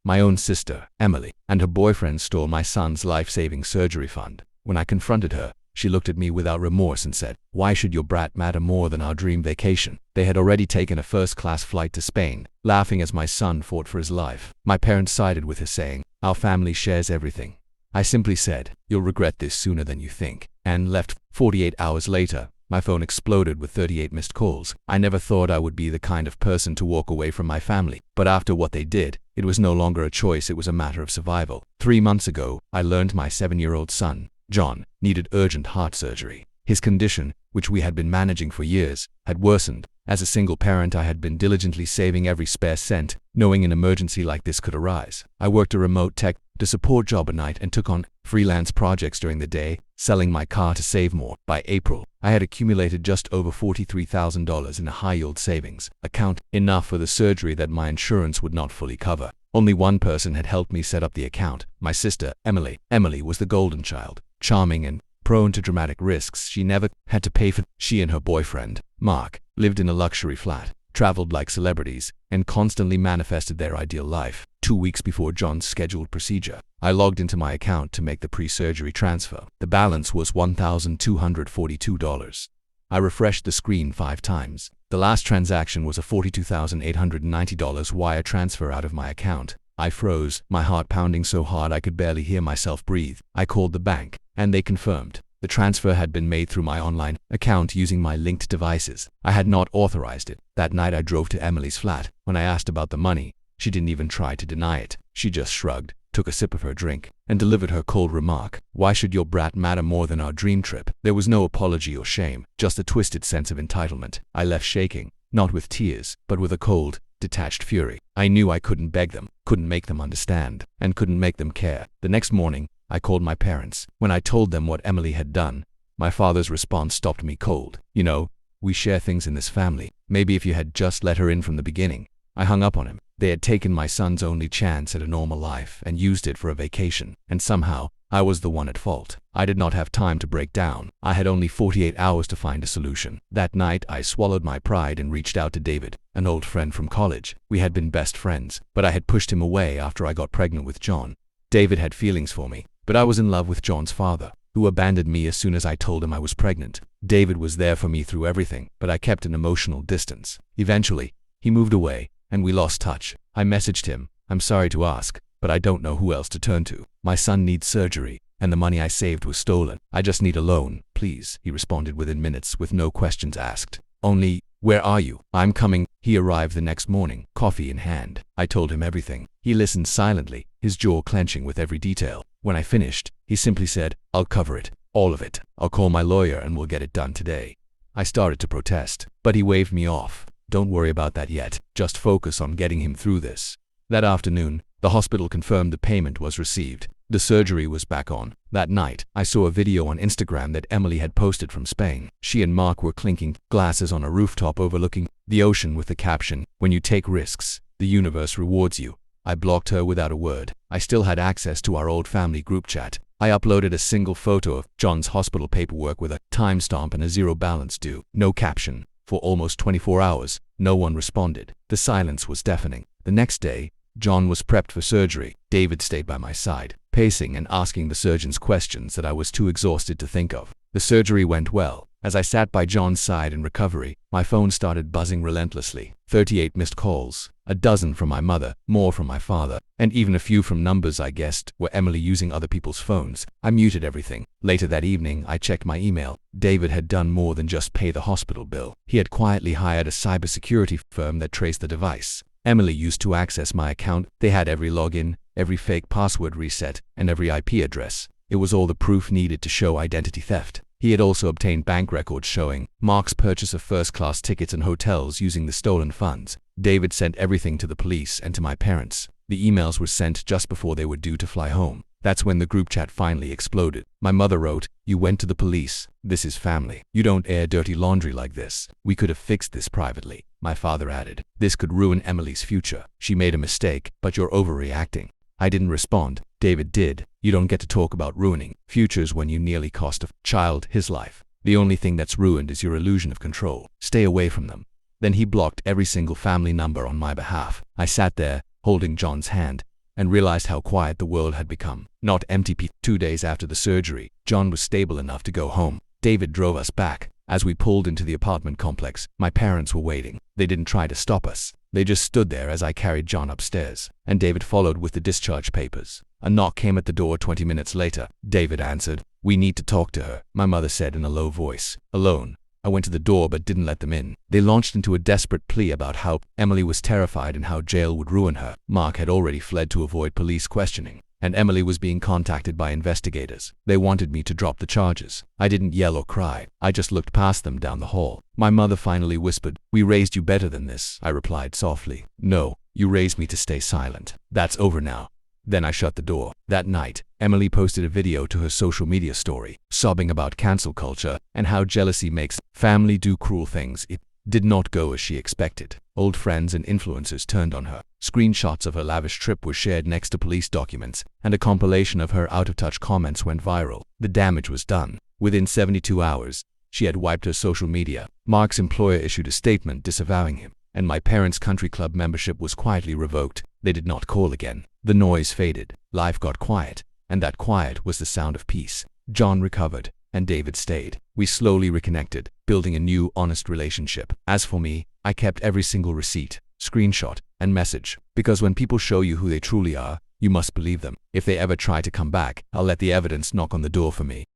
My own sister, Emily, and her boyfriend stole my son's life-saving surgery fund. When I confronted her, she looked at me without remorse and said, "Why should your brat matter more than our dream vacation?" They had already taken a first-class flight to Spain, laughing as my son fought for his life. My parents sided with her, saying, "Our family shares everything." I simply said, "You'll regret this sooner than you think," and left. 48 hours later, my phone exploded with 38 missed calls. I never thought I would be the kind of person to walk away from my family, but after what they did, it was no longer a choice, it was a matter of survival. 3 months ago, I learned my 7-year-old son, John, needed urgent heart surgery. His condition, which we had been managing for years, had worsened. As a single parent, I had been diligently saving every spare cent, knowing an emergency like this could arise. I worked a remote tech to support job at night and took on freelance projects during the day, selling my car to save more. By April, I had accumulated just over $43,000 in a high-yield savings account, enough for the surgery that my insurance would not fully cover. Only one person had helped me set up the account, my sister, Emily. Emily was the golden child, charming and prone to dramatic risks. She never had to pay for. She and her boyfriend, Mark, lived in a luxury flat, traveled like celebrities, and constantly manifested their ideal life. 2 weeks before John's scheduled procedure, I logged into my account to make the pre-surgery transfer. The balance was $1,242. I refreshed the screen 5 times. The last transaction was a $42,890 wire transfer out of my account. I froze, my heart pounding so hard I could barely hear myself breathe. I called the bank, and they confirmed. The transfer had been made through my online account using my linked devices. I had not authorized it. That night I drove to Emily's flat. When I asked about the money, she didn't even try to deny it. She just shrugged, took a sip of her drink, and delivered her cold remark, "Why should your brat matter more than our dream trip?" There was no apology or shame, just a twisted sense of entitlement. I left shaking, not with tears, but with a cold, detached fury. I knew I couldn't beg them, couldn't make them understand, and couldn't make them care. The next morning, I called my parents. When I told them what Emily had done, my father's response stopped me cold. "You know, we share things in this family. Maybe if you had just let her in from the beginning." I hung up on him. They had taken my son's only chance at a normal life and used it for a vacation, and somehow, I was the one at fault. I did not have time to break down. I had only 48 hours to find a solution. That night, I swallowed my pride and reached out to David, an old friend from college. We had been best friends, but I had pushed him away after I got pregnant with John. David had feelings for me, but I was in love with John's father, who abandoned me as soon as I told him I was pregnant. David was there for me through everything, but I kept an emotional distance. Eventually, he moved away, and we lost touch. I messaged him, "I'm sorry to ask, but I don't know who else to turn to. My son needs surgery, and the money I saved was stolen. I just need a loan, please," he responded within minutes with no questions asked. "Only, where are you?" "I'm coming." He arrived the next morning, coffee in hand. I told him everything. He listened silently, his jaw clenching with every detail. When I finished, he simply said, "I'll cover it, all of it. I'll call my lawyer and we'll get it done today." I started to protest, but he waved me off. "Don't worry about that yet. Just focus on getting him through this." That afternoon, the hospital confirmed the payment was received. The surgery was back on. That night, I saw a video on Instagram that Emily had posted from Spain. She and Mark were clinking glasses on a rooftop overlooking the ocean with the caption, "When you take risks, the universe rewards you." I blocked her without a word. I still had access to our old family group chat. I uploaded a single photo of John's hospital paperwork with a timestamp and a zero balance due. No caption. For almost 24 hours, no one responded. The silence was deafening. The next day, John was prepped for surgery. David stayed by my side, pacing and asking the surgeons questions that I was too exhausted to think of. The surgery went well. As I sat by John's side in recovery, my phone started buzzing relentlessly. 38 missed calls, a dozen from my mother, more from my father, and even a few from numbers I guessed were Emily using other people's phones. I muted everything. Later that evening, I checked my email. David had done more than just pay the hospital bill. He had quietly hired a cybersecurity firm that traced the device Emily used to access my account. They had every login, every fake password reset, and every IP address. It was all the proof needed to show identity theft. He had also obtained bank records showing Mark's purchase of first-class tickets and hotels using the stolen funds. David sent everything to the police and to my parents. The emails were sent just before they were due to fly home. That's when the group chat finally exploded. My mother wrote, "You went to the police. This is family. You don't air dirty laundry like this. We could have fixed this privately." My father added, "This could ruin Emily's future. She made a mistake, but you're overreacting." I didn't respond. David did. "You don't get to talk about ruining futures when you nearly cost a child his life. The only thing that's ruined is your illusion of control. Stay away from them." Then he blocked every single family number on my behalf. I sat there, holding John's hand, and realized how quiet the world had become. Not empty. 2 days after the surgery, John was stable enough to go home. David drove us back. As we pulled into the apartment complex, my parents were waiting. They didn't try to stop us. They just stood there as I carried John upstairs, and David followed with the discharge papers. A knock came at the door 20 minutes later. David answered. "We need to talk to her," my mother said in a low voice. Alone. I went to the door but didn't let them in. They launched into a desperate plea about how Emily was terrified and how jail would ruin her. Mark had already fled to avoid police questioning, and Emily was being contacted by investigators. They wanted me to drop the charges. I didn't yell or cry. I just looked past them down the hall. My mother finally whispered, "We raised you better than this," I replied softly. "No, you raised me to stay silent. That's over now." Then I shut the door. That night, Emily posted a video to her social media story, sobbing about cancel culture and how jealousy makes family do cruel things. It did not go as she expected. Old friends and influencers turned on her. Screenshots of her lavish trip were shared next to police documents, and a compilation of her out-of-touch comments went viral. The damage was done. Within 72 hours, she had wiped her social media. Mark's employer issued a statement disavowing him, and my parents' country club membership was quietly revoked. They did not call again. The noise faded. Life got quiet, and that quiet was the sound of peace. John recovered, and David stayed. We slowly reconnected, building a new, honest relationship. As for me, I kept every single receipt, screenshot, and message, because when people show you who they truly are, you must believe them. If they ever try to come back, I'll let the evidence knock on the door for me.